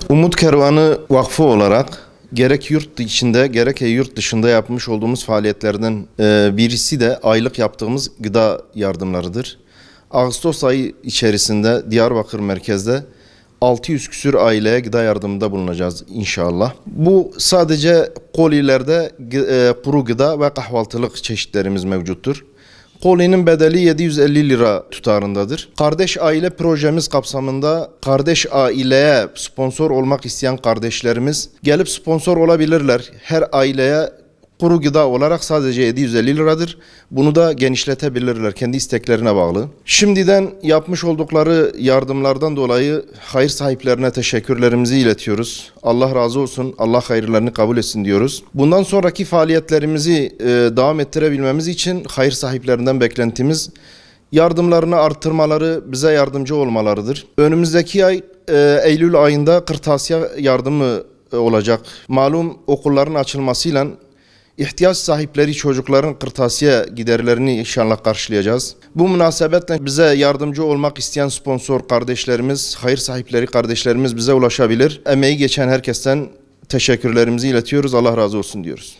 Umut Kervanı Vakfı olarak gerek yurt içinde gerek yurt dışında yapmış olduğumuz faaliyetlerden birisi de aylık yaptığımız gıda yardımlarıdır. Ağustos ayı içerisinde Diyarbakır merkezde 600 küsür aileye gıda yardımında bulunacağız inşallah. Bu sadece kolilerde kuru gıda ve kahvaltılık çeşitlerimiz mevcuttur. Kolinin bedeli 750 lira tutarındadır. Kardeş aile projemiz kapsamında kardeş aileye sponsor olmak isteyen kardeşlerimiz gelip sponsor olabilirler. Her aileye kuru gıda olarak sadece 750 liradır. Bunu da genişletebilirler. Kendi isteklerine bağlı. Şimdiden yapmış oldukları yardımlardan dolayı hayır sahiplerine teşekkürlerimizi iletiyoruz. Allah razı olsun. Allah hayırlarını kabul etsin diyoruz. Bundan sonraki faaliyetlerimizi devam ettirebilmemiz için hayır sahiplerinden beklentimiz yardımlarını arttırmaları, bize yardımcı olmalarıdır. Önümüzdeki ay Eylül ayında kırtasiye yardımı olacak. Malum okulların açılmasıyla İhtiyaç sahipleri çocukların kırtasiye giderlerini inşallah karşılayacağız. Bu münasebetle bize yardımcı olmak isteyen sponsor kardeşlerimiz, hayır sahipleri kardeşlerimiz bize ulaşabilir. Emeği geçen herkesten teşekkürlerimizi iletiyoruz. Allah razı olsun diyoruz.